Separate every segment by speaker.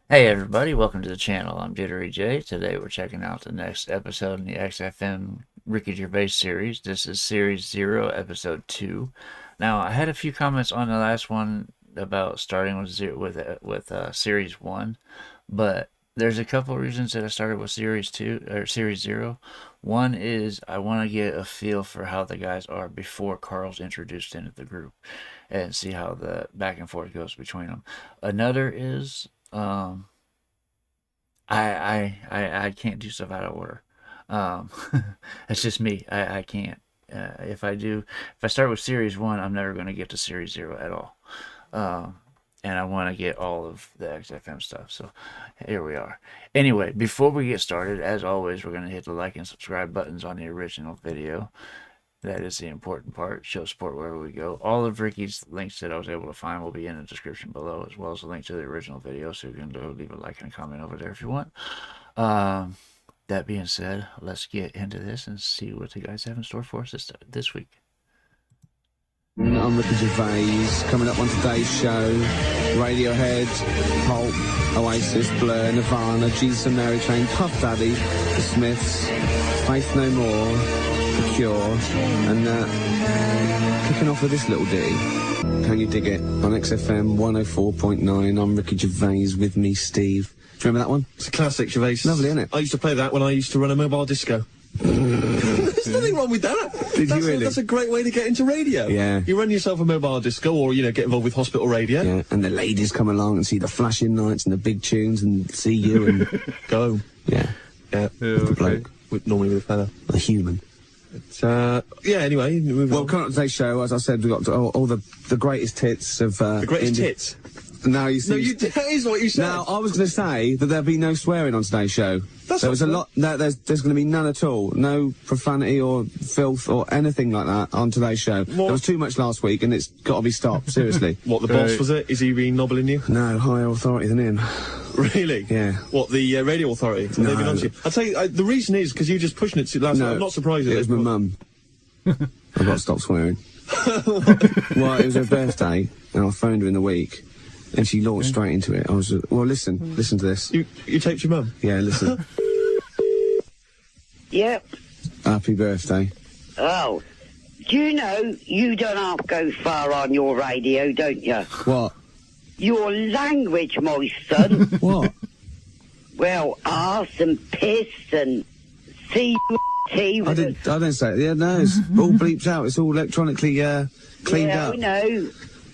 Speaker 1: Hey everybody, welcome to the channel. I'm JitteryJay. Today we're checking out the next episode in the XFM Ricky Gervais series. This is Series 0, Episode 2. Now, I had a few comments on the last one about starting with Series 1, but there's a couple reasons that I started with Series 2 or Series 0. One is I want to get a feel for how the guys are before Karl's introduced into the group and see how the back and forth goes between them. Another is I can't do stuff out of order. Um, that's just me. I can't. If I start with Series 1, I'm never going to get to Series 0 at all. And I want to get all of the XFM stuff. So here we are. Anyway, before we get started, as always, we're going to hit the like and subscribe buttons on the original video. That is the important part. Show support wherever we go. All of Ricky's links that I was able to find will be in the description below, as well as a link to the original video, so you can leave a like and a comment over there if you want. That being said, let's get into this and see what the guys have in store for us this week.
Speaker 2: I'm Ricky Gervais, coming up on today's show, Radiohead, Pulp, Oasis, Blur, Nirvana, Jesus and Mary Chain, Puff Daddy, The Smiths, Faith No More, The Cure, and kicking off with this little ditty. Can you dig it? On XFM 104.9, I'm Ricky Gervais, with me, Steve. Do you remember that one?
Speaker 3: It's a classic, Gervais.
Speaker 2: Lovely, isn't it?
Speaker 3: I used to play that when I used to run a mobile disco. There's nothing wrong with that.
Speaker 2: Did you really?
Speaker 3: That's a great way to get into radio.
Speaker 2: Yeah.
Speaker 3: You run yourself a mobile disco, or, get involved with hospital radio.
Speaker 2: Yeah, and the ladies come along and see the flashing lights and the big tunes and see you and
Speaker 3: Go home.
Speaker 2: yeah,
Speaker 3: Yeah.
Speaker 2: with the bloke,
Speaker 3: Normally with a fella.
Speaker 2: a human.
Speaker 3: Anyway, move
Speaker 2: Well,
Speaker 3: on.
Speaker 2: coming up to today's show, as I said, we've got all the greatest hits of
Speaker 3: The greatest
Speaker 2: indie-
Speaker 3: hits.
Speaker 2: No, you see.
Speaker 3: No, that is what you said.
Speaker 2: Now, I was going to say that there'll be no swearing on today's show.
Speaker 3: That's
Speaker 2: there
Speaker 3: not
Speaker 2: was a
Speaker 3: fair.
Speaker 2: lot. No, there's going to be none at all. No profanity or filth or anything like that on today's show. There was too much last week, and it's got to be stopped. Seriously.
Speaker 3: What, the boss, was it? Is he been nobbling you?
Speaker 2: No, higher authority than him.
Speaker 3: Really?
Speaker 2: Yeah.
Speaker 3: What, the radio authority?
Speaker 2: No.
Speaker 3: They've been on to you? I'll tell you, the reason is because you just pushing it to last night. I'm not surprised at
Speaker 2: it was my mum. I've got to stop swearing. Well, it was her birthday, and I phoned her in the week. And she launched straight into it. I was well, listen to this.
Speaker 3: You taped your mum?
Speaker 2: Yeah, listen.
Speaker 4: Yep.
Speaker 2: Happy birthday.
Speaker 4: Oh. Do you know you don't have to go far on your radio, don't you?
Speaker 2: What?
Speaker 4: Your language, my son.
Speaker 2: What?
Speaker 4: Well, arse and piss and C-T.
Speaker 2: I didn't say it. Yeah, no, it's all bleeped out. It's all electronically cleaned
Speaker 4: Yeah,
Speaker 2: up.
Speaker 4: I know.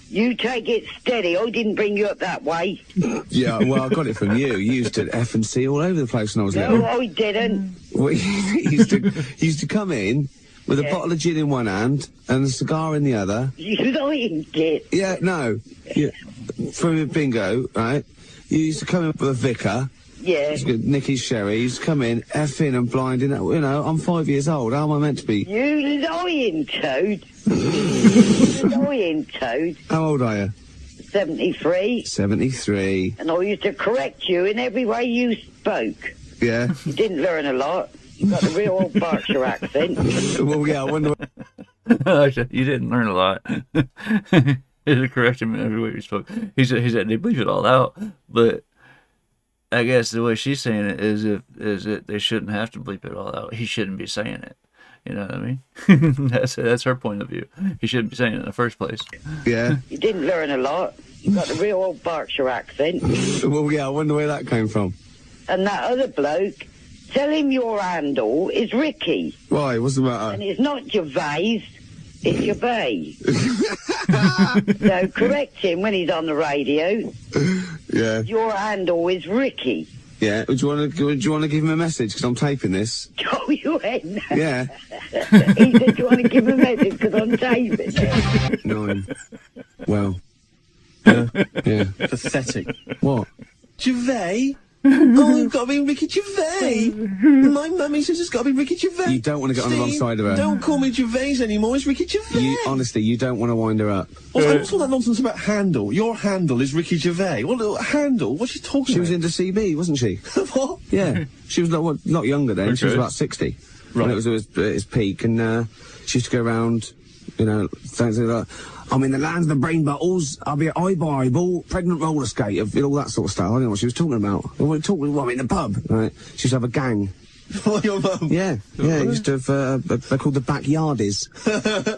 Speaker 4: You take it steady. I didn't bring you up that way.
Speaker 2: Yeah, well, I got it from you. You used to F and C all over the place when I was
Speaker 4: No,
Speaker 2: little.
Speaker 4: I didn't.
Speaker 2: Well, you used to come in with a
Speaker 4: Yeah.
Speaker 2: bottle of gin in one hand and a cigar in the other.
Speaker 4: You lying, kid.
Speaker 2: Yeah, no. Yeah, from a bingo, right? You used to come in with a vicar.
Speaker 4: Yeah.
Speaker 2: Nicky's sherry. You used to come in, F in and blinding. I'm 5 years old. How am I meant to be?
Speaker 4: You lying, toad. You lying, toad.
Speaker 2: How old are you?
Speaker 4: 73.
Speaker 2: 73.
Speaker 4: And I used to correct you in every way you spoke.
Speaker 2: Yeah.
Speaker 4: You didn't learn a lot. You got a real old Berkshire accent.
Speaker 2: Well, yeah, I wonder.
Speaker 1: Actually, you didn't learn a lot. To correct him in every way he spoke. He said they bleep it all out, but I guess the way she's saying it is that they shouldn't have to bleep it all out. He shouldn't be saying it. You know what I mean? That's her point of view. He shouldn't be saying it in the first place.
Speaker 2: Yeah.
Speaker 4: You didn't learn a lot. You got a real old Berkshire accent.
Speaker 2: Well, yeah, I wonder where that came from.
Speaker 4: And that other bloke, tell him your handle is Ricky.
Speaker 2: Why? What's the matter?
Speaker 4: And it's not Gervais, it's Gervais. So correct him when he's on the radio.
Speaker 2: Yeah.
Speaker 4: Your handle is Ricky.
Speaker 2: Yeah. Do you want to give him a message? Because I'm taping this.
Speaker 4: Oh, you ain't.
Speaker 2: Yeah.
Speaker 4: He said, do you want to give him a message because I'm taping it?
Speaker 2: 9. Well. Yeah.
Speaker 3: Pathetic.
Speaker 2: What?
Speaker 3: Gervais? Oh, you've got to be Ricky Gervais. My mummy says it's got to be Ricky Gervais.
Speaker 2: You don't want to get on the wrong
Speaker 3: Steve,
Speaker 2: side of her.
Speaker 3: Don't call me Gervais anymore. It's Ricky Gervais.
Speaker 2: Honestly, you don't want to wind her up.
Speaker 3: What's all that nonsense about handle? Your handle is Ricky Gervais. What handle? What's she talking
Speaker 2: She was
Speaker 3: about?
Speaker 2: into CB, wasn't she?
Speaker 3: What?
Speaker 2: Yeah. She was not younger then. She was
Speaker 1: Okay.
Speaker 2: about 60.
Speaker 3: Right.
Speaker 2: When it was at its peak, and she used to go around you know, things like that. I'm in the land of the brain buttles. I'll be at eyeball, pregnant roller skater, all that sort of stuff. I don't know what she was talking about. I'm in the pub, right? She used to have a gang.
Speaker 3: For your mum?
Speaker 2: Yeah, used to have, they're called the backyardies.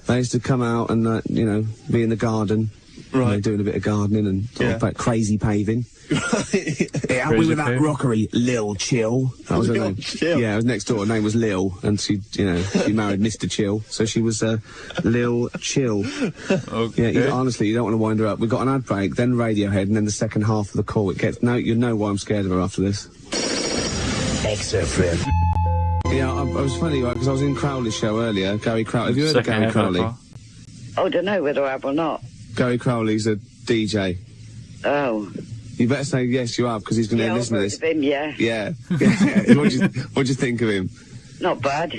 Speaker 2: They used to come out and, you know, be in the garden.
Speaker 3: Right.
Speaker 2: You know, doing a bit of gardening and sort of crazy paving. Yeah, help me with that rockery, Lil Chill. That was her name.
Speaker 3: Chill.
Speaker 2: Yeah, it was next door. Her name was Lil, and she, you know, she married Mr. Chill, so she was Lil Chill.
Speaker 1: Okay.
Speaker 2: Yeah, honestly, you don't want to wind her up. We've got an ad break, then Radiohead, and then the second half of the call. It gets you know why I'm scared of her after this.
Speaker 3: XFM.
Speaker 2: Yeah, I was funny, right? Because I was in Crowley's show earlier. Gary Crowley. Have you heard of Gary Crowley?
Speaker 4: I don't know whether I have or not.
Speaker 2: Gary Crowley's a DJ.
Speaker 4: Oh.
Speaker 2: You better say yes, you have, because he's going to listen to this.
Speaker 4: I've heard of him, yeah.
Speaker 2: Yeah. What'd you think of him?
Speaker 4: Not bad.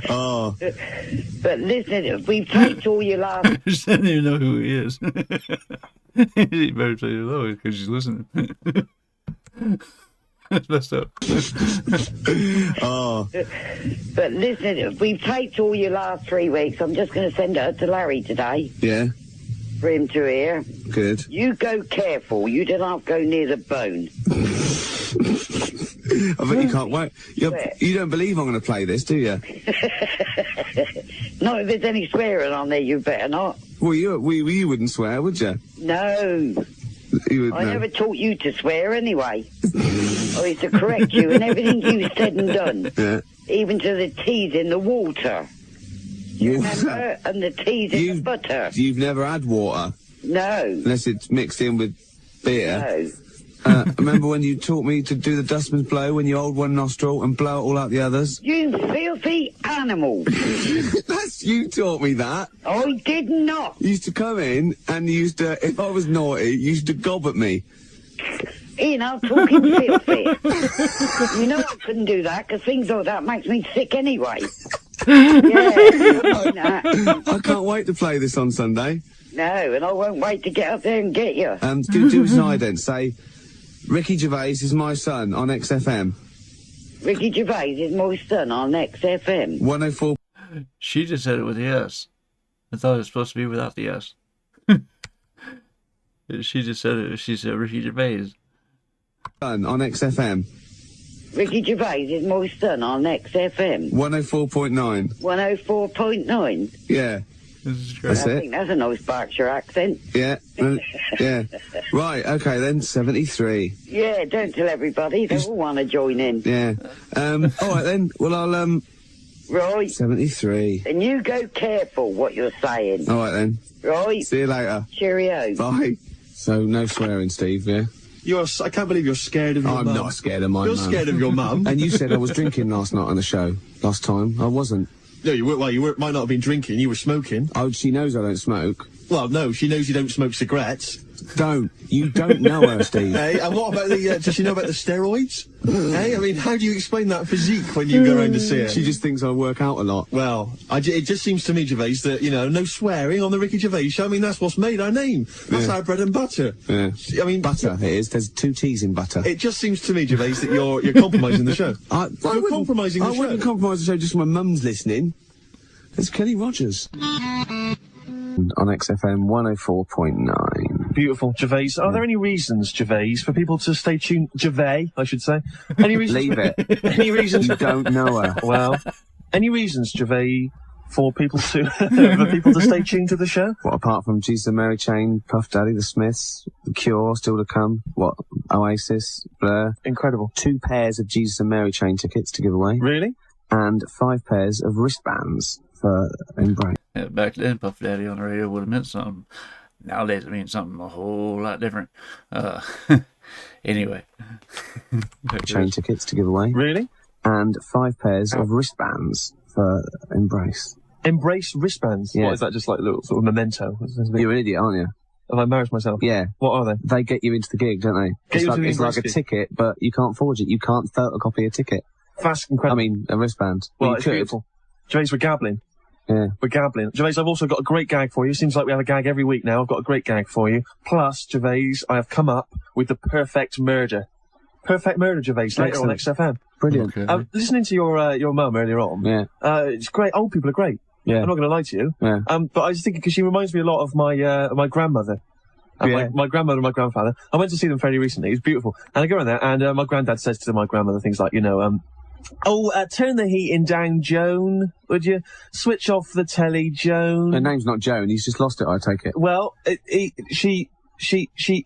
Speaker 2: Oh.
Speaker 4: But listen, we've taped all your last...
Speaker 1: She doesn't even know who he is. He better say hello because she's listening. That's messed up.
Speaker 2: Oh.
Speaker 4: But listen, we've taped all your last 3 weeks. I'm just going to send it to Larry today.
Speaker 2: Yeah.
Speaker 4: For him to hear.
Speaker 2: Good.
Speaker 4: You go careful. You don't have to go near the bone.
Speaker 2: I bet you can't wait. You don't believe I'm going to play this, do you?
Speaker 4: Not if there's any swearing on there, you better not.
Speaker 2: Well, you wouldn't swear, would you?
Speaker 4: No.
Speaker 2: You
Speaker 4: I never taught you to swear anyway. I used to correct you in everything you said and done.
Speaker 2: Yeah.
Speaker 4: Even to the teas in the water. You remember? And the teas in the butter.
Speaker 2: You've never had water?
Speaker 4: No.
Speaker 2: Unless it's mixed in with beer?
Speaker 4: No.
Speaker 2: Remember when you taught me to do the dustman's blow when you hold one nostril and blow it all out the others?
Speaker 4: You filthy animal.
Speaker 2: You taught me that.
Speaker 4: I did not.
Speaker 2: You used to come in and you used to, if I was naughty, you used to gob at me.
Speaker 4: Ian, I'm talking filthy. You know I couldn't do that because things like that makes me sick anyway. Yeah.
Speaker 2: I can't wait to play this on Sunday.
Speaker 4: No, and I won't wait to get up there and get you.
Speaker 2: Do as I then. Say, Ricky Gervais is my son on XFM.
Speaker 4: Ricky Gervais is my son on XFM.
Speaker 2: 104.
Speaker 1: She just said it with the S. I thought it was supposed to be without the S. She just said it. She said Ricky Gervais.
Speaker 2: Son on XFM.
Speaker 4: Ricky Gervais is my son on XFM.
Speaker 2: 104.9.
Speaker 4: 104.9?
Speaker 2: Yeah.
Speaker 1: This is great.
Speaker 2: That's
Speaker 4: I
Speaker 2: it.
Speaker 4: think that's a nice Berkshire accent.
Speaker 2: Yeah. Yeah. Right, okay then, 73.
Speaker 4: Yeah, don't tell everybody. They all want to join in.
Speaker 2: Yeah. Alright then, well I'll,
Speaker 4: Right.
Speaker 2: 73.
Speaker 4: And you go careful what you're saying.
Speaker 2: Alright then.
Speaker 4: Right.
Speaker 2: See you later.
Speaker 4: Cheerio.
Speaker 2: Bye. So, no swearing, Steve, yeah?
Speaker 3: I can't believe you're scared of your mum.
Speaker 2: I'm not scared of my mum.
Speaker 3: You're scared of your mum.
Speaker 2: And you said I was drinking last night on the show. Last time. I wasn't.
Speaker 3: No, you weren't. Well, might not have been drinking. You were smoking.
Speaker 2: Oh, she knows I don't smoke.
Speaker 3: Well, no, she knows you don't smoke cigarettes.
Speaker 2: You don't know her, Steve.
Speaker 3: Hey, and what about does she know about the steroids? Hey, I mean, how do you explain that physique when you go around to see her?
Speaker 2: She just thinks I work out a lot.
Speaker 3: Well, it just seems to me, Gervais, that, no swearing on the Ricky Gervais Show. I mean, that's what's made our name. That's our bread and butter.
Speaker 2: Yeah.
Speaker 3: I mean...
Speaker 2: Butter, it is. There's 2 T's in butter.
Speaker 3: It just seems to me, Gervais, that you're compromising the show. You're compromising the show.
Speaker 2: I wouldn't compromise the show just when my mum's listening. It's Kenny Rogers. On XFM 104.9.
Speaker 3: Beautiful, Gervais. Are there any reasons, Gervais, for people to stay tuned? Gervais, I should say. Any reasons?
Speaker 2: Leave it.
Speaker 3: Any reasons?
Speaker 2: You don't know her.
Speaker 3: Well, any reasons, Gervais, for people to stay tuned to the show?
Speaker 2: What, apart from Jesus and Mary Chain, Puff Daddy, The Smiths, The Cure, still to come? What, Oasis, Blur?
Speaker 3: Incredible.
Speaker 2: 2 pairs of Jesus and Mary Chain tickets to give away.
Speaker 3: Really?
Speaker 2: And 5 pairs of wristbands for Embrace.
Speaker 1: Yeah, back then, Puff Daddy on the radio would have meant something. Nowadays, it means something a whole lot different. Anyway.
Speaker 2: Chain tickets to give away.
Speaker 3: Really?
Speaker 2: And 5 pairs of wristbands for Embrace.
Speaker 3: Embrace wristbands?
Speaker 2: Yeah.
Speaker 3: What, is that just like a little sort of memento?
Speaker 2: You're an idiot, aren't you?
Speaker 3: Have I embarrassed myself?
Speaker 2: Yeah.
Speaker 3: What are they?
Speaker 2: They get you into the gig, don't they? It's like a ticket, but you can't forge it. You can't photocopy a ticket.
Speaker 3: That's incredible.
Speaker 2: I mean, a wristband.
Speaker 3: Well, it's beautiful. Gervais, we're gabbling.
Speaker 2: Yeah.
Speaker 3: We're gabbling. Gervais, I've also got a great gag for you. Seems like we have a gag every week now. I've got a great gag for you. Plus, Gervais, I have come up with the perfect murder. Perfect murder, Gervais, later on XFM.
Speaker 2: Brilliant.
Speaker 1: Okay.
Speaker 3: Listening to your mum earlier on,
Speaker 2: Yeah.
Speaker 3: it's great. Old people are great.
Speaker 2: Yeah.
Speaker 3: I'm not going to lie to you.
Speaker 2: Yeah.
Speaker 3: But I was thinking, because she reminds me a lot of my grandmother.
Speaker 2: Yeah.
Speaker 3: My grandmother and my grandfather. I went to see them fairly recently. It's beautiful. And I go in there, and my granddad says to my grandmother things like, turn the heating down, Joan, would you? Switch off the telly, Joan.
Speaker 2: Her name's not Joan. He's just lost it, I take it.
Speaker 3: Well, he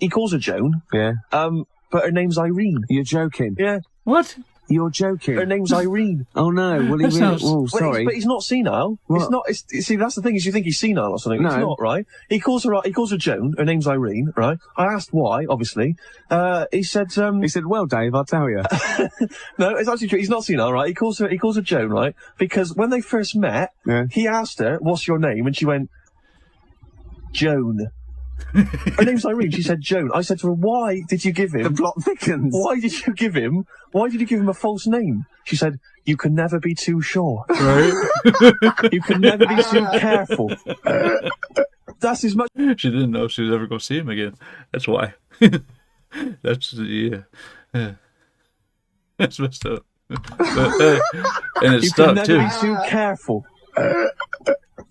Speaker 3: calls her Joan.
Speaker 2: Yeah.
Speaker 3: But her name's Irene.
Speaker 2: You're joking.
Speaker 3: Yeah.
Speaker 1: What?
Speaker 2: You're joking.
Speaker 3: Her name's Irene.
Speaker 2: Oh no. Well, he
Speaker 1: That
Speaker 2: really.
Speaker 1: sounds-
Speaker 2: Oh,
Speaker 3: Well,
Speaker 2: sorry.
Speaker 3: but he's not senile.
Speaker 2: What?
Speaker 3: It's not. See, that's the thing, is you think he's senile or something.
Speaker 2: No.
Speaker 3: It's not, right? He calls her Joan. Her name's Irene, right? I asked why, obviously. He said,
Speaker 2: He said, "Well, Dave, I'll tell you."
Speaker 3: no, it's actually true. He's not senile, right? He calls her Joan, right? Because when they first met,
Speaker 2: Yeah.
Speaker 3: he asked her, "What's your name?" And she went, "Joan." Her name's Irene. She said Joan. I said to her, "Why did you give him?
Speaker 2: The plot thickens.
Speaker 3: Why did you give him? Why did you give him a false name?" She said, "You can never be too sure.
Speaker 1: Right?
Speaker 3: You can never be too careful." That's as much.
Speaker 1: She didn't know if she was ever going to see him again. That's why. That's, yeah. That's messed up. But, and it
Speaker 3: You can
Speaker 1: stuck,
Speaker 3: never
Speaker 1: too.
Speaker 3: be too careful.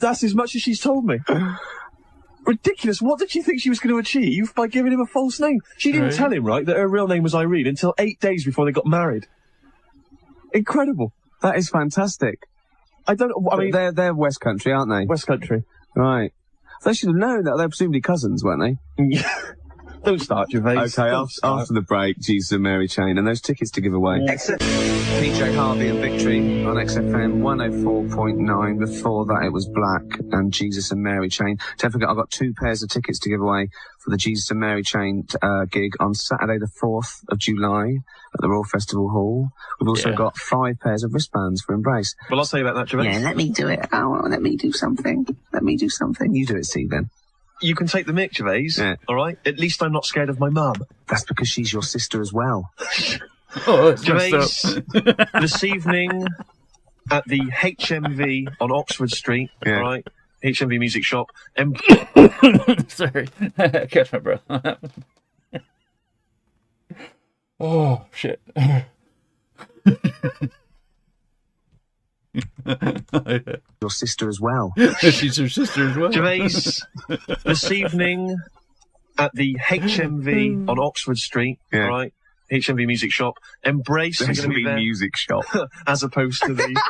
Speaker 3: That's as much as she's told me. Ridiculous. What did she think she was going to achieve by giving him a false name? She didn't
Speaker 1: Right.
Speaker 3: tell him, right, that her real name was Irene until 8 days before they got married. Incredible.
Speaker 2: That is fantastic.
Speaker 3: I don't know. I mean,
Speaker 2: they're West Country, aren't they?
Speaker 3: West Country.
Speaker 2: Right. They should have known that they're presumably cousins, weren't they?
Speaker 3: Don't start, Gervais.
Speaker 2: Okay,
Speaker 3: Don't start.
Speaker 2: after the break, Jesus and Mary Chain, and those tickets to give away. PJ Harvey and Victory on XFM 104.9. Before that, it was Black and Jesus and Mary Chain. Don't forget, I've got 2 pairs of tickets to give away for the Jesus and Mary Chain gig on Saturday the 4th of July at the Royal Festival Hall. We've also
Speaker 1: Yeah.
Speaker 2: got 5 pairs of wristbands for Embrace.
Speaker 3: Well, I'll tell you about that, Gervais.
Speaker 2: Yeah, let me do it. Oh, let me do something. Let me do something. You do it, Steve, then.
Speaker 3: You can take the mic, Gervais.
Speaker 2: Yeah.
Speaker 3: All right? At least I'm not scared of my mum.
Speaker 2: That's because she's your sister as well.
Speaker 1: Oh, that's
Speaker 3: Gervais,
Speaker 1: messed up.
Speaker 3: this evening at the HMV on Oxford Street,
Speaker 2: Yeah.
Speaker 3: all right? HMV Music Shop. And
Speaker 1: Sorry. Catch my breath on that one. Oh, shit.
Speaker 2: Your sister as well.
Speaker 1: She's her sister as well.
Speaker 3: Gervais, this evening at the HMV on Oxford Street,
Speaker 2: Yeah.
Speaker 3: all right? HMV Music Shop. Embrace are going to be there,
Speaker 2: music shop.
Speaker 3: as opposed to the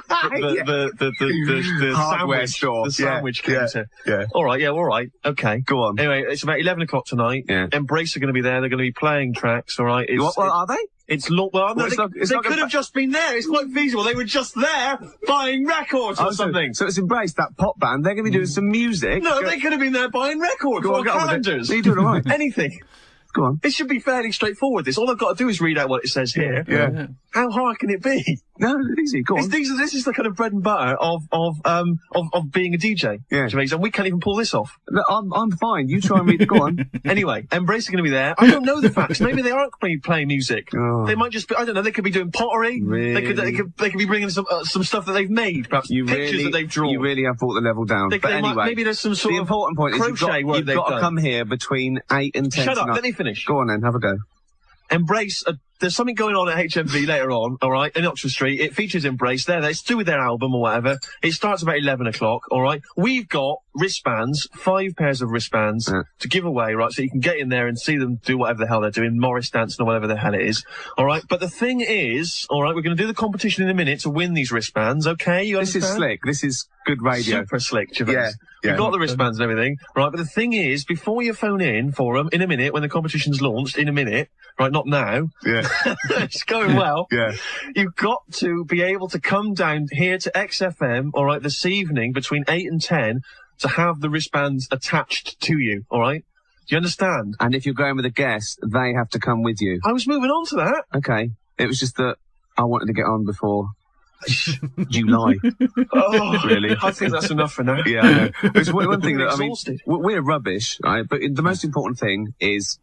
Speaker 2: Hardware
Speaker 3: sandwich
Speaker 2: store.
Speaker 3: the sandwich
Speaker 2: Yeah,
Speaker 3: counter.
Speaker 2: yeah.
Speaker 3: All right, yeah, all right, okay.
Speaker 2: Go on.
Speaker 3: Anyway, it's about 11 o'clock tonight.
Speaker 2: Yeah.
Speaker 3: Embrace are going to be there. They're going to be playing tracks, all right?
Speaker 2: What are they?
Speaker 3: It's well, no,
Speaker 2: Well, it's
Speaker 3: they,
Speaker 2: not- it's
Speaker 3: they
Speaker 2: not
Speaker 3: could
Speaker 2: gonna-
Speaker 3: have just been there. It's quite feasible. They were just there buying records or something.
Speaker 2: So it's Embrace, that pop band. They're going to be doing some music.
Speaker 3: No, they could have been there buying records
Speaker 2: Go
Speaker 3: or
Speaker 2: on, get on with it.
Speaker 3: calendars.
Speaker 2: Are you doing all right?
Speaker 3: Anything.
Speaker 2: Go on.
Speaker 3: It should be fairly straightforward. This. All I've got to do is read out what it says here.
Speaker 2: Yeah.
Speaker 3: How hard can it be?
Speaker 2: No, easy. Go on.
Speaker 3: This is the kind of bread and butter of being a DJ.
Speaker 2: Yeah.
Speaker 3: Gervais, and we can't even pull this off.
Speaker 2: No, I'm fine. You try and read. Go on.
Speaker 3: Anyway, Embrace are going to be there. I don't know the facts. Maybe they aren't going to be playing music.
Speaker 2: Oh.
Speaker 3: They might just be. I don't know. They could be doing pottery.
Speaker 2: Really?
Speaker 3: They could be bringing some stuff that they've made. Perhaps pictures that they've drawn.
Speaker 2: You really have brought the level down.
Speaker 3: They
Speaker 2: But
Speaker 3: might-
Speaker 2: anyway,
Speaker 3: maybe there's some sort
Speaker 2: the
Speaker 3: of
Speaker 2: important point is
Speaker 3: crochet work
Speaker 2: you've
Speaker 3: they've
Speaker 2: got to
Speaker 3: done.
Speaker 2: come here between 8 and 10
Speaker 3: Shut up.
Speaker 2: tonight.
Speaker 3: Let me finish.
Speaker 2: Go on then. Have a go.
Speaker 3: Embrace. There's something going on at HMV later on, all right, in Oxford Street. It features Embrace there. It's to do with their album or whatever. It starts about 11 o'clock, all right. We've got wristbands, 5 pairs of wristbands to give away, right, so you can get in there and see them do whatever the hell they're doing, Morris dancing or whatever the hell it is, all right. But the thing is, all right, we're going to do the competition in a minute to win these wristbands, okay? You
Speaker 2: This
Speaker 3: understand?
Speaker 2: is slick. This is good radio.
Speaker 3: Super slick, Gervais.
Speaker 2: Yeah, yeah.
Speaker 3: We've got the wristbands and everything, right? But the thing is, before you phone in for them, in a minute, when the competition's launched, in a minute, right, not now,
Speaker 2: Yeah.
Speaker 3: it's going well,
Speaker 2: Yeah.
Speaker 3: you've got to be able to come down here to XFM, all right, this evening between 8 and 10 to have the wristbands attached to you, all right? Do you understand?
Speaker 2: And if you're going with a guest, they have to come with you.
Speaker 3: I was moving on to that.
Speaker 2: Okay. It was just that I wanted to get on before July.
Speaker 3: Oh,
Speaker 2: Really?
Speaker 3: I think that's enough for now.
Speaker 2: Yeah, I know. There's one thing that, I mean,
Speaker 3: Exhausted.
Speaker 2: we're rubbish, right? But the most important thing is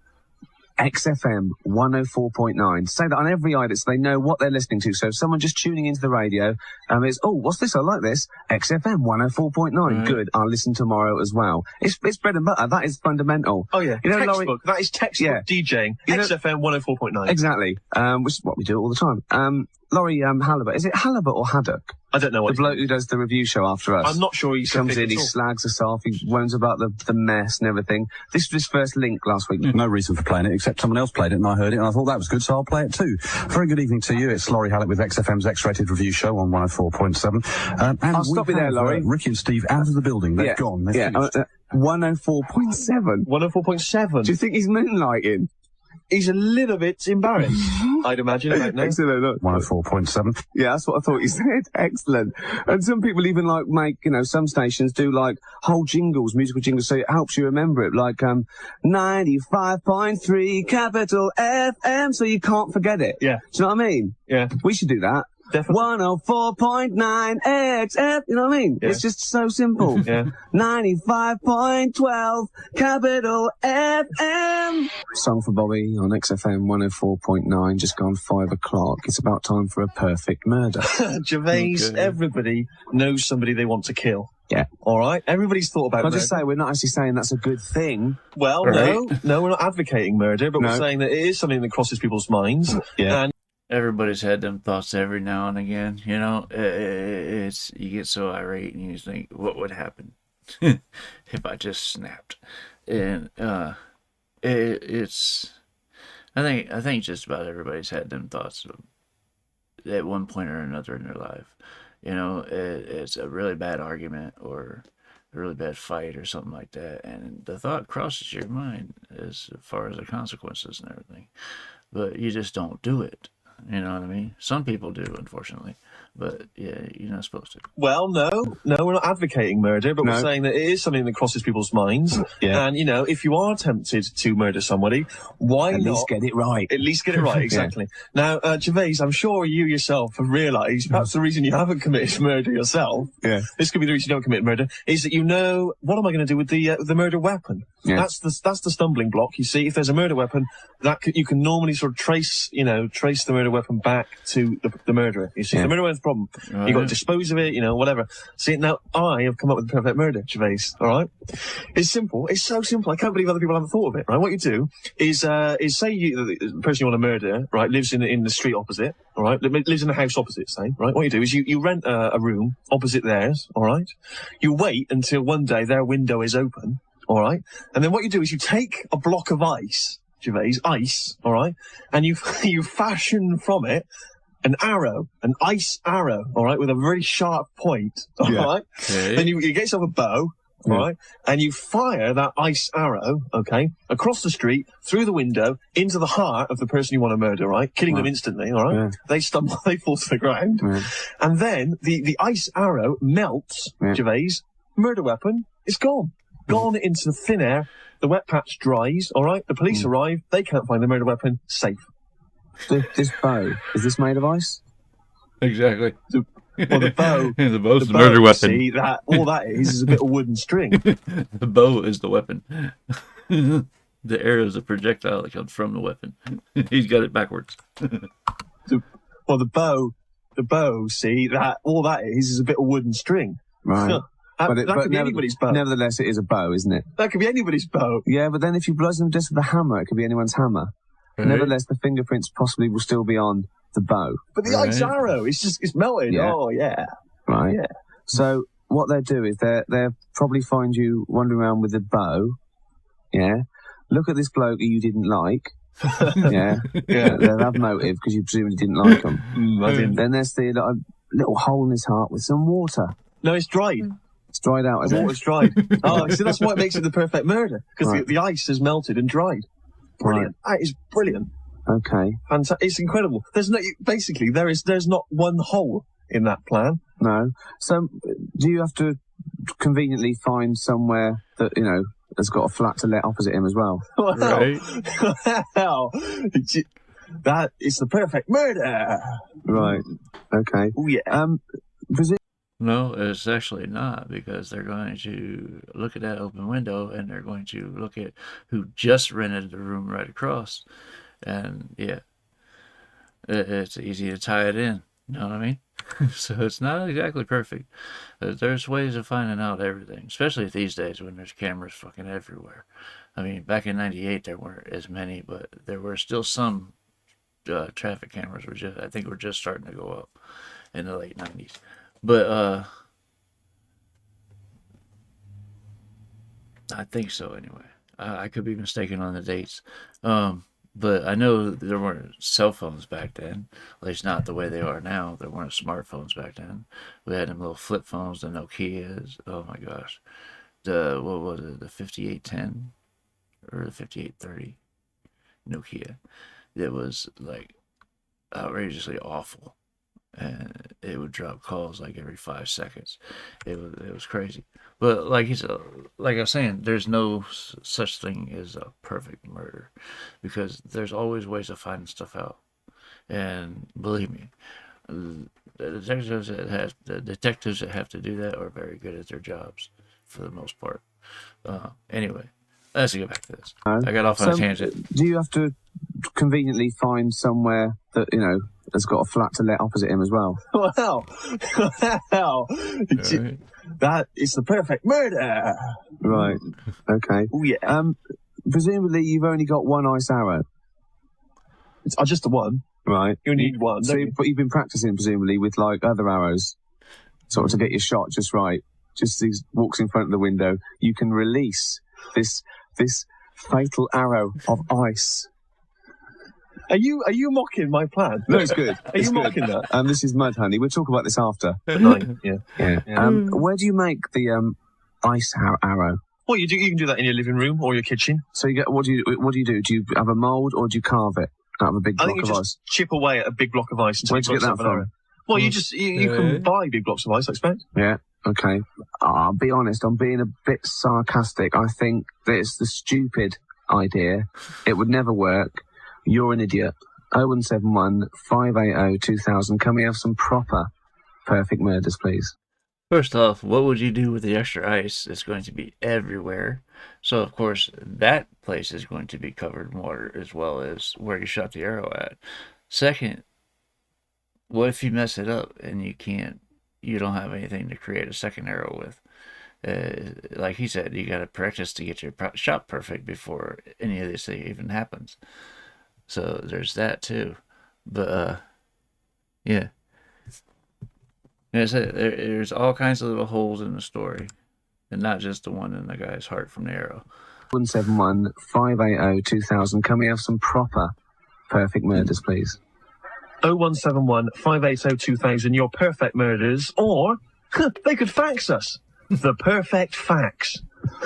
Speaker 2: XFM 104.9. Say that on every item so they know what they're listening to. So if someone just tuning into the radio, it's, oh, what's this? I like this. XFM 104.9. Good. I'll listen tomorrow as well. It's bread and butter. That is fundamental.
Speaker 3: Oh, yeah.
Speaker 2: You know,
Speaker 3: textbook.
Speaker 2: Laurie,
Speaker 3: that is textbook DJing. XFM 104.9.
Speaker 2: Exactly. Which is what we do all the time. Laurie Halibut. Is it Halibut or Haddock?
Speaker 3: I don't know what.
Speaker 2: The bloke who does the review show after us.
Speaker 3: I'm not sure he
Speaker 2: comes in, he slags us off, he moans about the mess and everything. This was his first link last week.
Speaker 5: No reason for playing it, except someone else played it and I heard it and I thought that was good, so I'll play it too. Very good evening to you. It's Laurie Hallett with XFM's X-Rated Review Show on 104.7. And
Speaker 2: I'll stop you there, Laurie.
Speaker 5: Ricky and Steve out of the building. They're gone. They're finished.
Speaker 2: 104.7.
Speaker 3: 104.7.
Speaker 2: Do you think he's moonlighting?
Speaker 3: He's a little bit embarrassed, I'd imagine. Right now.
Speaker 2: Excellent. Look.
Speaker 5: 104.7.
Speaker 2: Yeah, that's what I thought you said. Excellent. And some people even like make, some stations do like whole jingles, musical jingles, so it helps you remember it. Like 95.3 capital FM, so you can't forget it.
Speaker 3: Yeah.
Speaker 2: Do you know what I mean?
Speaker 3: Yeah.
Speaker 2: We should do that.
Speaker 3: Definitely.
Speaker 2: 104.9 XF, you know what I mean?
Speaker 3: Yeah.
Speaker 2: It's just so simple.
Speaker 3: Yeah.
Speaker 2: 95.12 capital FM. Song for Bobby on XFM 104.9, just gone 5 o'clock. It's about time for a perfect murder.
Speaker 3: Gervais, everybody knows somebody they want to kill.
Speaker 2: Yeah.
Speaker 3: All right? Everybody's thought about
Speaker 2: murder. I'll just say, we're not actually saying that's a good thing.
Speaker 3: Well,
Speaker 2: right?
Speaker 3: No, we're not advocating murder, but we're saying that it is something that crosses people's minds.
Speaker 2: Yeah.
Speaker 3: And
Speaker 1: everybody's had them thoughts every now and again, it's you get so irate and you think, what would happen if I just snapped? And it's I think just about everybody's had them thoughts at one point or another in their life. It's a really bad argument or a really bad fight or something like that, and the thought crosses your mind as far as the consequences and everything, but you just don't do it. You know what I mean? Some people do, unfortunately. But, yeah, you're not supposed to.
Speaker 3: Well, no, we're not advocating murder, but we're saying that it is something that crosses people's minds. Yeah. And, if you are tempted to murder somebody, why not?
Speaker 2: At least get it right.
Speaker 3: At least get it right, exactly. Now, Gervais, I'm sure you yourself have realised, perhaps the reason you haven't committed murder yourself, this could be the reason you don't commit murder, is that what am I going to do with the murder weapon? Yeah. That's the stumbling block. You see, if there's a murder weapon, you can normally sort of trace the murder weapon back to the murderer. You see, if the murderer weapon's a problem, you've got to dispose of it, whatever. See, now I have come up with the perfect murder, Gervais, all right? It's simple. It's so simple. I can't believe other people haven't thought of it, right? What you do is say the person you want to murder, right, lives in the street opposite, all right? Lives in the house opposite, say, right? What you do is you rent a room opposite theirs, all right? You wait until one day their window is open, all right? And then what you do is you take a block of ice, Gervais, all right? And you fashion from it an ice arrow, all right, with a very sharp point, all right? Okay. Then you get yourself a bow, all right, and you fire that ice arrow, okay, across the street, through the window, into the heart of the person you want to murder, right, killing them instantly, all right? Yeah. They stumble, they fall to the ground, and then the ice arrow melts, Gervais, murder weapon is gone into the thin air, the wet patch dries, all right, the police arrive, they can't find the murder weapon, safe.
Speaker 2: This bow, is this made of ice?
Speaker 1: Exactly.
Speaker 3: Well, the bow...
Speaker 1: the bow's the murder weapon.
Speaker 3: See, all that is a bit of wooden string.
Speaker 1: The bow is the weapon. The arrow is a projectile that comes from the weapon. He's got it backwards.
Speaker 3: Well, the bow, see, all that is a bit of wooden string.
Speaker 2: Right.
Speaker 3: That could be anybody's bow.
Speaker 2: Nevertheless, it is a bow, isn't it?
Speaker 3: That could be anybody's bow.
Speaker 2: Yeah, but then if you blow them just with a hammer, it could be anyone's hammer. Right. Nevertheless, the fingerprints possibly will still be on the bow.
Speaker 3: But the ice arrow, it's melted. Yeah. Oh, yeah.
Speaker 2: Right. Yeah. So what they'll do is they'll probably find you wandering around with a bow. Yeah. Look at this bloke who you didn't like. Yeah. They'll have motive because you presumably didn't like him. Then there's the little hole in his heart with some water.
Speaker 3: No, it's dried.
Speaker 2: It's dried out,
Speaker 3: The water's dried. Oh, see, that's what makes it the perfect murder. Because the ice has melted and dried. Brilliant. That is brilliant.
Speaker 2: Okay.
Speaker 3: Fantastic. It's incredible. There's not one hole in that plan.
Speaker 2: No. So, do you have to conveniently find somewhere that, has got a flat to let opposite him as well?
Speaker 3: Well,
Speaker 1: right.
Speaker 3: Well, that is the perfect murder.
Speaker 2: Right. Okay.
Speaker 3: Oh, yeah.
Speaker 1: No, it's actually not, because they're going to look at that open window and they're going to look at who just rented the room right across. And yeah, it's easy to tie it in. You know what I mean? So it's not exactly perfect. There's ways of finding out everything, especially these days when there's cameras fucking everywhere. I mean, back in '98 there weren't as many, but there were still some traffic cameras. I think were just starting to go up in the late '90s. But I think so anyway. I could be mistaken on the dates. But I know there weren't cell phones back then, at least not the way they are now. There weren't smartphones back then. We had them little flip phones, the Nokias. Oh my gosh. What was it, the 5810 or the 5830 Nokia? It was like outrageously awful. And it would drop calls like every 5 seconds. It was crazy. But like I was saying, there's no such thing as a perfect murder, because there's always ways of finding stuff out. And believe me, the detectives that have to do that are very good at their jobs for the most part. Anyway, let's get back to this. I got off on a tangent.
Speaker 2: Do you have to conveniently find somewhere that, has got a flat to let opposite him as well?
Speaker 3: Well, that is the perfect murder.
Speaker 2: Right. Okay.
Speaker 3: Oh yeah.
Speaker 2: Presumably you've only got one ice arrow.
Speaker 3: It's just the one.
Speaker 2: Right.
Speaker 3: You need one.
Speaker 2: So, but you've been practicing presumably with like other arrows, sort of to get your shot just right. Just as he walks in front of the window, you can release this fatal arrow of ice.
Speaker 3: Are you mocking my plan?
Speaker 2: No, it's good.
Speaker 3: Are you mocking that?
Speaker 2: This is Mud Honey. We'll talk about this after.
Speaker 3: Yeah.
Speaker 2: Where do you make the ice arrow?
Speaker 3: Well, you can do that in your living room or your kitchen.
Speaker 2: So you get what do you do? Do you have a mould or do you carve it out of a big block of ice?
Speaker 3: I think you just chip away at a big block of ice.
Speaker 2: Where'd you get that from?
Speaker 3: Well, you can buy big blocks of ice, I expect.
Speaker 2: Yeah. Okay. I'll be honest. I'm being a bit sarcastic. I think that it's the stupid idea. It would never work. You're an idiot. 0171 580 2000. Can we have some proper perfect murders, please?
Speaker 1: First off, what would you do with the extra ice? It's going to be everywhere. So, of course, that place is going to be covered in water as well as where you shot the arrow at. Second, what if you mess it up and you don't have anything to create a second arrow with? Like he said, you got to practice to get your shot perfect before any of this thing even happens. So there's that too. But yeah. There's all kinds of little holes in the story, and not just the one in the guy's heart from the arrow.
Speaker 2: 171 580 2000. Can we have some proper perfect murders, please?
Speaker 3: 0171 580 2000. Your perfect murders, or they could fax us. The perfect fax.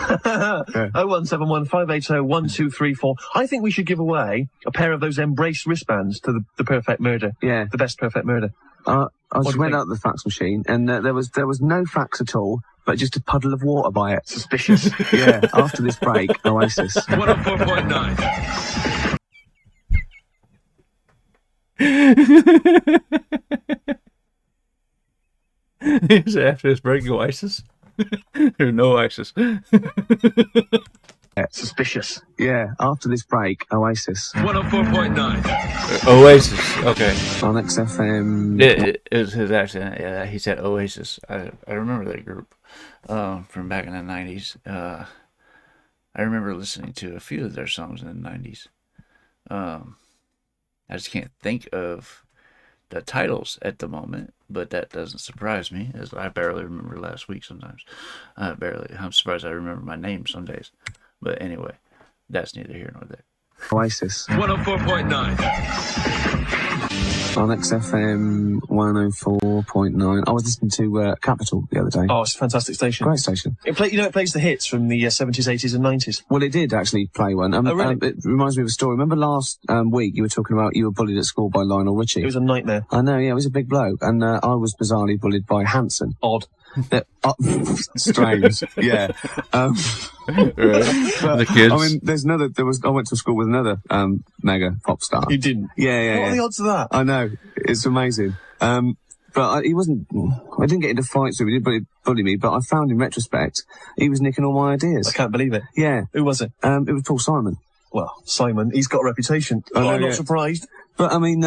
Speaker 3: 0171 580 1234. I think we should give away a pair of those embrace wristbands to the perfect murder.
Speaker 2: Yeah.
Speaker 3: The best perfect murder.
Speaker 2: I just went out the fax machine and there was no fax at all, but just a puddle of water by it.
Speaker 3: Suspicious.
Speaker 2: Yeah. After this break, Oasis.
Speaker 3: 104.9.
Speaker 1: Is it after this break, Oasis? There's no ISIS.
Speaker 3: Suspicious.
Speaker 2: Yeah, after this break, Oasis.
Speaker 3: 104.9.
Speaker 1: Oasis, okay.
Speaker 2: On XFM.
Speaker 1: It was his accent. Yeah, he said Oasis. I remember that group from back in the 90s. I remember listening to a few of their songs in the 90s. I just can't think of the titles at the moment, but that doesn't surprise me, as I barely remember last week sometimes. I'm surprised I remember my name some days. But anyway, that's neither here nor there.
Speaker 2: Oasis.
Speaker 3: 104.9.
Speaker 2: On XFM 104.9. I was listening to Capital the other day.
Speaker 3: Oh, it's a fantastic station.
Speaker 2: Great station.
Speaker 3: It plays the hits from the 70s, 80s and 90s.
Speaker 2: Well, it did actually play one.
Speaker 3: Oh, really?
Speaker 2: It reminds me of a story. Remember last week you were talking about you were bullied at school by Lionel Richie?
Speaker 3: It was a nightmare.
Speaker 2: I know, yeah, it was a big bloke. And I was bizarrely bullied by Hanson.
Speaker 3: Odd.
Speaker 2: Strange, yeah.
Speaker 1: The kids.
Speaker 2: I mean, I went to school with another mega pop star.
Speaker 3: You didn't?
Speaker 2: Yeah.
Speaker 3: What are the odds of that?
Speaker 2: I know, it's amazing. But but he wasn't. I didn't get into fights with him. He didn't bully me, but I found in retrospect he was nicking all my ideas.
Speaker 3: I can't believe it.
Speaker 2: Yeah.
Speaker 3: Who was it?
Speaker 2: It was Paul Simon.
Speaker 3: Well, Simon, he's got a reputation. I'm not surprised.
Speaker 2: But I mean,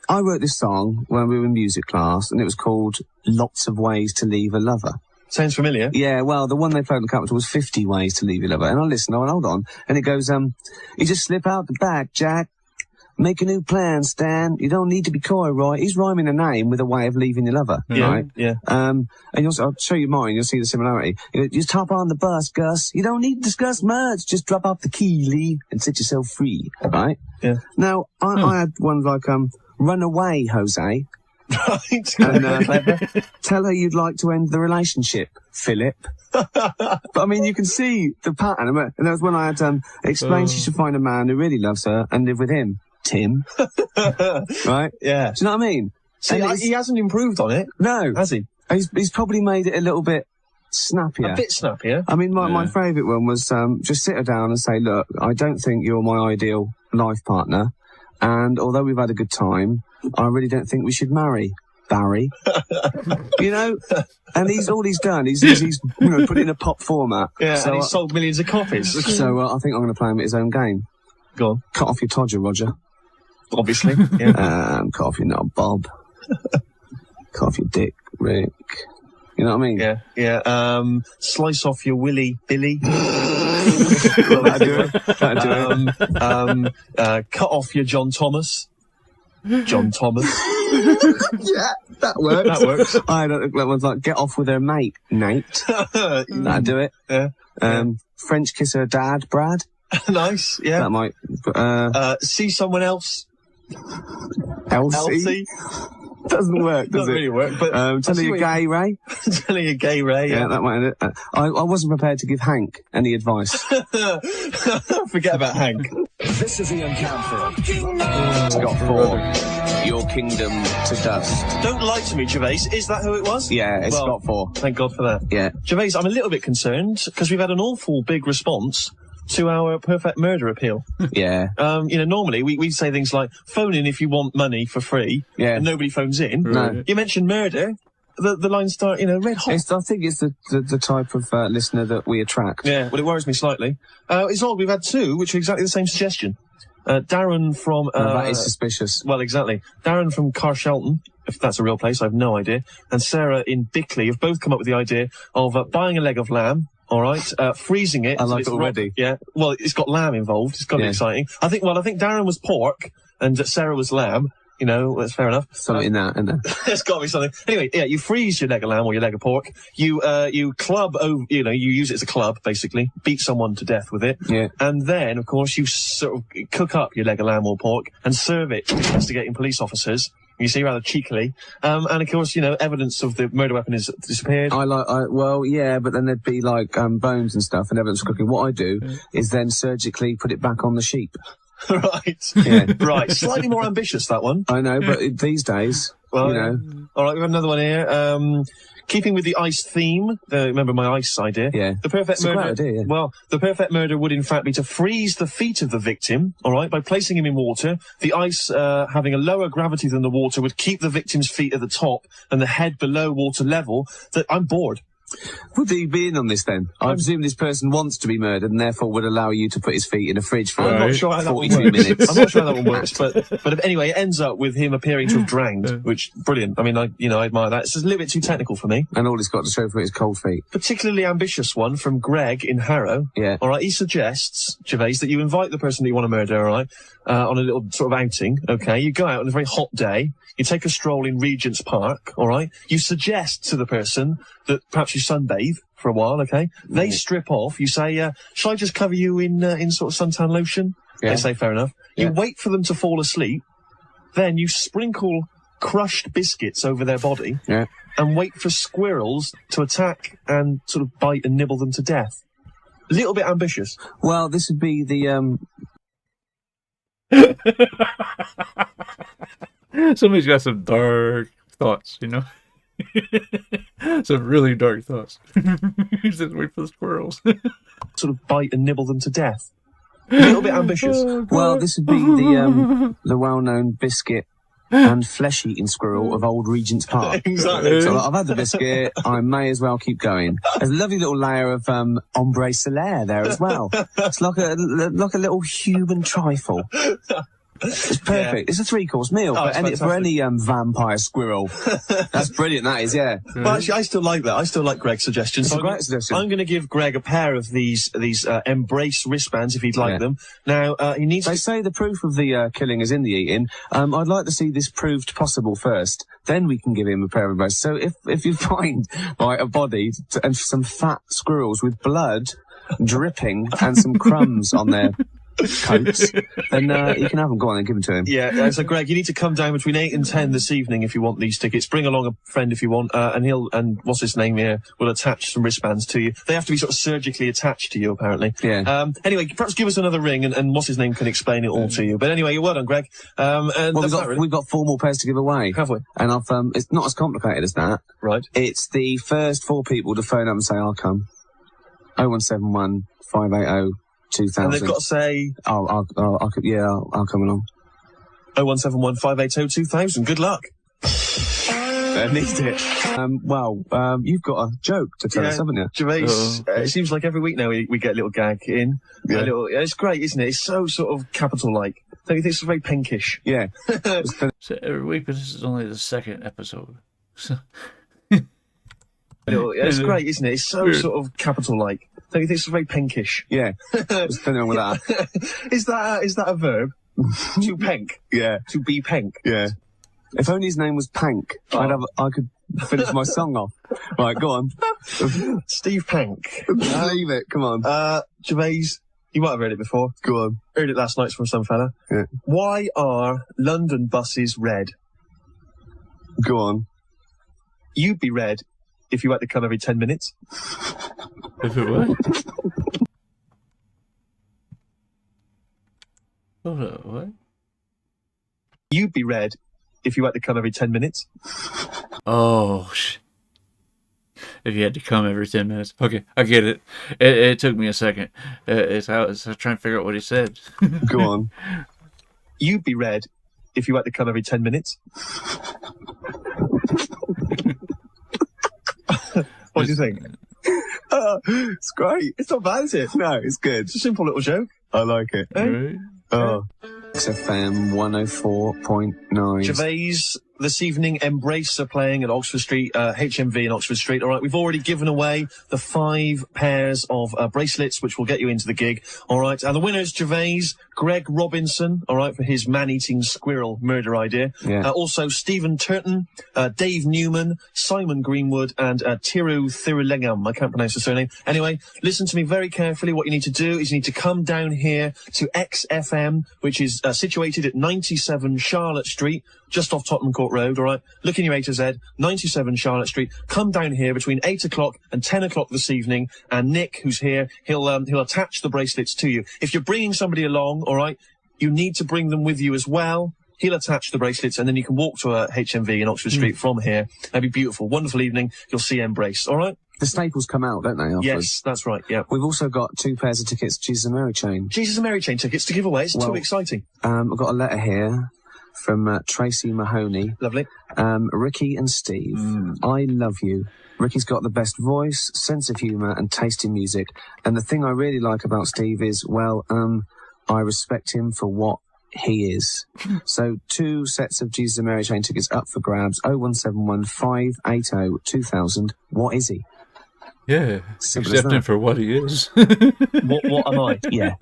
Speaker 2: I wrote this song when we were in music class, and it was called "Lots of Ways to Leave a Lover."
Speaker 3: Sounds familiar.
Speaker 2: Yeah, well, the one they played in the Capitol was 50 Ways to Leave Your Lover. And I listened, I went, hold on. And it goes, you just slip out the back, Jack. Make a new plan, Stan. You don't need to be coy, right? He's rhyming a name with a way of leaving your lover, right?
Speaker 3: Yeah.
Speaker 2: And I'll show you mine, you'll see the similarity. You just hop on the bus, Gus. You don't need to discuss much. Just drop off the key, Lee, and set yourself free, right?
Speaker 3: Yeah.
Speaker 2: Now, I had one like, run away, Jose.
Speaker 3: Right.
Speaker 2: And tell her you'd like to end the relationship, Philip. But I mean, you can see the pattern. And that was when I had explained she should find a man who really loves her and live with him, Tim. Right?
Speaker 3: Yeah.
Speaker 2: Do you know what I mean?
Speaker 3: See, he hasn't improved on it.
Speaker 2: No.
Speaker 3: Has he?
Speaker 2: He's probably made it a little bit snappier.
Speaker 3: A bit snappier.
Speaker 2: I mean, my favourite one was just sit her down and say, look, I don't think you're my ideal life partner. And although we've had a good time, I really don't think we should marry, Barry. You know? And all he's done, he's put it in a pop format.
Speaker 3: Yeah,
Speaker 2: so,
Speaker 3: and he's sold millions of copies.
Speaker 2: So I think I'm going to play him at his own game.
Speaker 3: Go on.
Speaker 2: Cut off your todger, Roger.
Speaker 3: Obviously. Yeah.
Speaker 2: Cut off your knob, Bob. Cut off your dick, Rick. You know what I mean?
Speaker 3: Yeah, yeah. Slice off your willy, Billy.
Speaker 2: That'd do it.
Speaker 3: Cut off your John Thomas. John Thomas.
Speaker 2: Yeah, that works.
Speaker 3: That works.
Speaker 2: I had that one's like, get off with her mate, Nate. That'd do it.
Speaker 3: Yeah.
Speaker 2: French kiss her dad, Brad.
Speaker 3: Nice, yeah.
Speaker 2: That might.
Speaker 3: See someone else.
Speaker 2: Elsie. Doesn't work, does
Speaker 3: Doesn't
Speaker 2: it?
Speaker 3: really work, but...
Speaker 2: Tell her you're gay, Ray.
Speaker 3: Tell her you're gay, Ray.
Speaker 2: Yeah, that might end it. I wasn't prepared to give Hank any advice.
Speaker 3: Forget about Hank.
Speaker 5: This is Ian Camfield.
Speaker 2: It's got 4. Your kingdom to dust.
Speaker 3: Don't lie to me, Gervais. Is that who it was?
Speaker 2: Yeah, it's got 4.
Speaker 3: Thank God for that.
Speaker 2: Yeah.
Speaker 3: Gervais, I'm a little bit concerned because we've had an awful big response to our perfect murder appeal.
Speaker 2: Yeah.
Speaker 3: Normally we say things like, phone in if you want money for free.
Speaker 2: Yeah.
Speaker 3: And nobody phones in.
Speaker 2: No.
Speaker 3: You mentioned murder. The lines start, red hot.
Speaker 2: I think it's the type of listener that we attract.
Speaker 3: Yeah, well, it worries me slightly. It's odd, we've had 2, which are exactly the same suggestion. Darren from...
Speaker 2: that is suspicious.
Speaker 3: Well, exactly. Darren from Carshalton, if that's a real place, I have no idea, and Sarah in Bickley have both come up with the idea of buying a leg of lamb, all right, freezing it.
Speaker 2: I like it already.
Speaker 3: Yeah, well, it's got lamb involved. It's got to be exciting. I think Darren was pork and Sarah was lamb. That's fair enough.
Speaker 2: Something in that, isn't there?
Speaker 3: There's got to be something. Anyway, yeah, you freeze your leg of lamb or your leg of pork. You club over, you use it as a club, basically. Beat someone to death with it.
Speaker 2: Yeah.
Speaker 3: And then, of course, you sort of cook up your leg of lamb or pork and serve it to investigating police officers. You see, rather cheekily. And of course, evidence of the murder weapon is disappeared.
Speaker 2: Yeah, but then there'd be like, bones and stuff and evidence of cooking. What I do is then surgically put it back on the sheep.
Speaker 3: Right.
Speaker 2: Yeah.
Speaker 3: Right. Slightly more ambitious, that one.
Speaker 2: I know, but these days,
Speaker 3: All right, we have another one here. Keeping with the ice theme, remember my ice idea?
Speaker 2: Yeah.
Speaker 3: The perfect murder.
Speaker 2: Great idea, yeah.
Speaker 3: Well, the perfect murder would in fact be to freeze the feet of the victim, all right, by placing him in water. The ice, having a lower gravity than the water, would keep the victim's feet at the top and the head below water level. I'm bored.
Speaker 2: Would he be in on this then? I presume this person wants to be murdered and therefore would allow you to put his feet in a fridge for
Speaker 3: I'm not sure how that one
Speaker 2: 42
Speaker 3: works.
Speaker 2: minutes.
Speaker 3: I'm not sure how that one works, but anyway, it ends up with him appearing to have drowned, which, brilliant. I mean, I admire that. It's a little bit too technical for me.
Speaker 2: And all he's got to show for it is cold feet.
Speaker 3: Particularly ambitious one from Greg in Harrow.
Speaker 2: Yeah.
Speaker 3: All right, he suggests, Gervais, that you invite the person that you want to murder, all right, on a little sort of outing, okay? You go out on a very hot day. You take a stroll in Regent's Park, all right? You suggest to the person that perhaps you sunbathe for a while, okay? They strip off. You say, shall I just cover you in sort of suntan lotion?
Speaker 2: Yeah.
Speaker 3: They say, fair enough. You wait for them to fall asleep. Then you sprinkle crushed biscuits over their body.
Speaker 2: Yeah.
Speaker 3: And wait for squirrels to attack and sort of bite and nibble them to death. A little bit ambitious.
Speaker 2: Well, this would be the,
Speaker 1: Somebody's got some dark thoughts, some really dark thoughts. Just wait for the squirrels.
Speaker 3: Sort of bite and nibble them to death. A little bit ambitious.
Speaker 2: well, this would be the well-known biscuit and flesh-eating squirrel of Old Regent's Park.
Speaker 3: Exactly.
Speaker 2: So I've had the biscuit, I may as well keep going. There's a lovely little layer of ombre solaire there as well. It's like a little human trifle. It's perfect. It's a 3-course meal for any vampire squirrel. That's brilliant, that is, yeah.
Speaker 3: Well, actually, I still like that. I still like Greg's suggestion.
Speaker 2: It's a great suggestion.
Speaker 3: I'm going to give Greg a pair of these Embrace wristbands if he'd like them. Now, he needs
Speaker 2: They say the proof of the killing is in the eating. I'd like to see this proved possible first. Then we can give him a pair of Embrace. So if you find a body and some fat squirrels with blood dripping and some crumbs on their coats, then you can have them. Go on, then give them to him.
Speaker 3: Yeah, so Greg, you need to come down between 8 and 10 this evening if you want these tickets. Bring along a friend if you want, and what's his name here will attach some wristbands to you. They have to be sort of surgically attached to you, apparently.
Speaker 2: Yeah.
Speaker 3: Anyway, perhaps give us another ring, and what's his name can explain it all to you. But anyway, you're well done, Greg. And
Speaker 2: we've got 4 more pairs to give away.
Speaker 3: Have we?
Speaker 2: And it's not as complicated as that.
Speaker 3: Right.
Speaker 2: It's the first 4 people to phone up and say, I'll come. 0171 580 2000.
Speaker 3: And they've got to say...
Speaker 2: I'll come along.
Speaker 3: 0171 580 2000. Good luck.
Speaker 2: I need it. You've got a joke to tell us, haven't you?
Speaker 3: Gervais, it seems like every week now we get a little gag in.
Speaker 2: Yeah.
Speaker 3: It's great, isn't it? It's so sort of capital-like. Don't you think it's very pinkish?
Speaker 2: Yeah.
Speaker 1: So every week, but this is only the second episode.
Speaker 3: It's great, isn't it? It's so sort of capital-like. Don't you think it's very pinkish?
Speaker 2: Yeah. What's going on with that?
Speaker 3: Is that a verb? To pank?
Speaker 2: Yeah.
Speaker 3: To be pank?
Speaker 2: Yeah. If only his name was Pank, I could finish my song off. Right, go on.
Speaker 3: Steve Pank.
Speaker 2: Leave it, come on.
Speaker 3: Gervais, you might have heard it before.
Speaker 2: Go on.
Speaker 3: Heard it last night from some fella.
Speaker 2: Yeah.
Speaker 3: Why are London buses red?
Speaker 2: Go on.
Speaker 3: You'd be red if you had to come every 10 minutes.
Speaker 1: If it what? Hold on, what?
Speaker 3: You'd be red if you had to come every 10 minutes.
Speaker 1: Oh, if you had to come every 10 minutes. Okay, I get it. It took me a second. It's trying to figure out what he said.
Speaker 2: Go on.
Speaker 3: You'd be red if you had to come every 10 minutes. What do you think?
Speaker 2: It's great.
Speaker 3: It's not bad, is it?
Speaker 2: No, it's good.
Speaker 3: It's a simple little joke.
Speaker 2: I like it.
Speaker 1: Right?
Speaker 2: XFM 104.9.
Speaker 3: Gervais, this evening, Embrace are playing at Oxford Street, HMV in Oxford Street. All right, we've already given away the 5 pairs of bracelets, which will get you into the gig. All right, and the winners, Gervais, Greg Robinson, all right, for his man-eating squirrel murder idea.
Speaker 2: Yeah.
Speaker 3: Also, Stephen Turton, Dave Newman, Simon Greenwood, and Tiru Thirulengam. I can't pronounce the surname. Anyway, listen to me very carefully. What you need to do is you need to come down here to XFM, which is situated at 97 Charlotte Street, just off Tottenham Court Road, all right? Look in your A to Z, 97 Charlotte Street. Come down here between 8 o'clock and 10 o'clock this evening, and Nick, who's here, he'll attach the bracelets to you. If you're bringing somebody along, all right, you need to bring them with you as well. He'll attach the bracelets, and then you can walk to a HMV in Oxford Street from here. That'd be beautiful. Wonderful evening. You'll see Embrace, all right?
Speaker 2: The staples come out, don't they? Afterwards?
Speaker 3: Yes, that's right, yeah.
Speaker 2: We've also got 2 pairs of tickets to Jesus and Mary Chain.
Speaker 3: Jesus and Mary Chain tickets to give away. It's too exciting.
Speaker 2: I've got a letter here from Tracy Mahoney.
Speaker 3: Lovely.
Speaker 2: Ricky and Steve, I love you. Ricky's got the best voice, sense of humour and taste in music. And the thing I really like about Steve is, I respect him for what he is. So 2 sets of Jesus and Mary Chain tickets up for grabs. 0171 580 2000. What is he?
Speaker 1: Yeah, accept him for what he is.
Speaker 3: What am I?
Speaker 2: Yeah.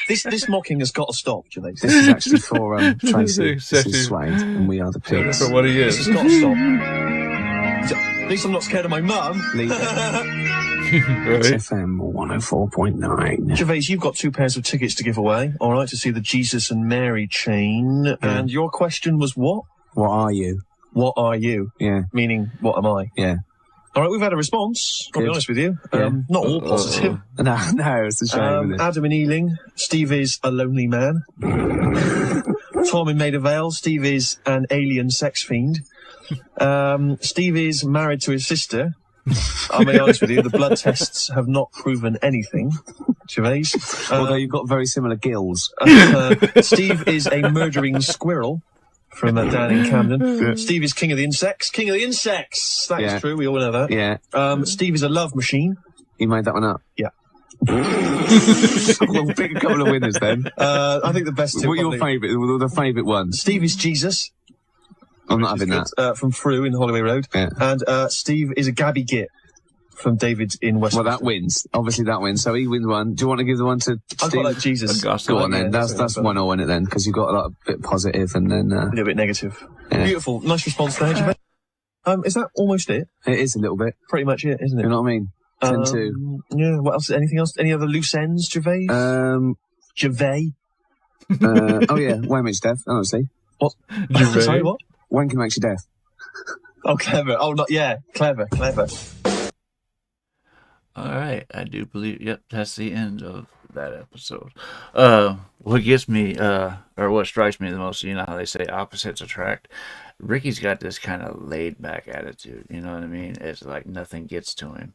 Speaker 3: This mocking has got to stop, Gervais.
Speaker 2: This is actually for Tracy. This is Slade, and we are the pigs.
Speaker 1: For what he
Speaker 3: This
Speaker 1: is.
Speaker 3: has got to stop. At least I'm not scared of my mum.
Speaker 2: Leave it.
Speaker 1: Right?
Speaker 2: XFM 104.9.
Speaker 3: Gervais, you've got 2 pairs of tickets to give away, all right, to see the Jesus and Mary Chain. And your question was what?
Speaker 2: What are you?
Speaker 3: What are you?
Speaker 2: Yeah.
Speaker 3: Meaning, what am I?
Speaker 2: Yeah.
Speaker 3: All right, we've had a response, I'll be
Speaker 2: Good.
Speaker 3: honest with you.
Speaker 2: Yeah.
Speaker 3: Not all positive.
Speaker 2: No, it's a shame, isn't it?
Speaker 3: Adam in Ealing, Steve is a lonely man. Tom in Maida Vale, Steve is an alien sex fiend. Steve is married to his sister. I'll be honest with you, the blood tests have not proven anything. Gervais.
Speaker 2: Although you've got very similar gills.
Speaker 3: Steve is a murdering squirrel. from Dan in Camden. Steve is king of the insects. King of the insects! That is true, we all know that.
Speaker 2: Yeah.
Speaker 3: Steve is a love machine.
Speaker 2: You made that one up?
Speaker 3: Yeah.
Speaker 2: We'll pick a couple of winners then.
Speaker 3: I think the best two.
Speaker 2: What are your favourite? The favourite ones?
Speaker 3: Steve is Jesus.
Speaker 2: I'm not having that.
Speaker 3: From Frew in Holloway Road.
Speaker 2: Yeah.
Speaker 3: And Steve is a Gabby Git from David in West.
Speaker 2: Well, that wins. Obviously, that wins. So he wins one. Do you want to give the one to Steve?
Speaker 3: I've got like Jesus.
Speaker 2: Go on then. That's 1-1 in it then, because you've got a lot of bit positive and then
Speaker 3: a little bit negative.
Speaker 2: Yeah.
Speaker 3: Beautiful, nice response there. Is that almost it?
Speaker 2: It is a little bit.
Speaker 3: Pretty much it, isn't it?
Speaker 2: You know what I mean? 10-2.
Speaker 3: Yeah. What else? Anything else? Any other loose ends, Gervais? Gervais.
Speaker 2: Oh yeah, when makes death. I don't see.
Speaker 3: What?
Speaker 1: Gervais.
Speaker 3: Sorry, what?
Speaker 2: When can make you death?
Speaker 3: Oh, clever. Oh, not yeah, clever.
Speaker 1: All right, I do believe. Yep, that's the end of that episode. What gets me, or what strikes me the most, you know how they say opposites attract. Ricky's got this kind of laid back attitude. You know what I mean? It's like nothing gets to him.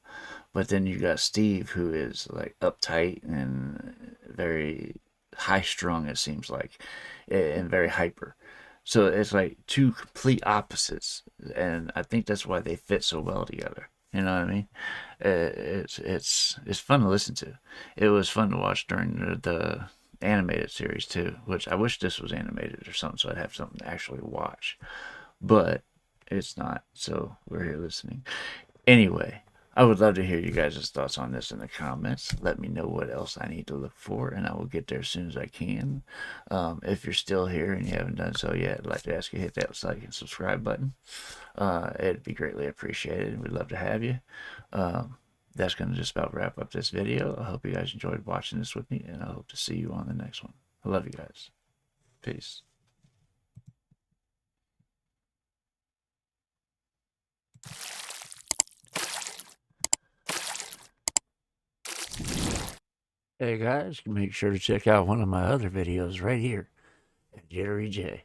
Speaker 1: But then you got Steve, who is like uptight and very high strung. It seems like, and very hyper. So it's like two complete opposites, and I think that's why they fit so well together. You know what I mean? It's fun to listen to. It was fun to watch during the animated series too, which I wish this was animated or something, so I'd have something to actually watch. But it's not, so we're here listening. Anyway, I would love to hear you guys' thoughts on this in the comments. Let me know what else I need to look for, and I will get there as soon as I can. If you're still here and you haven't done so yet, I'd like to ask you to hit that like and subscribe button. It'd be greatly appreciated. We'd love to have you. That's going to just about wrap up this video. I hope you guys enjoyed watching this with me, and I hope to see you on the next one. I love you guys. Peace. Hey guys, make sure to check out one of my other videos right here at JitteryJay.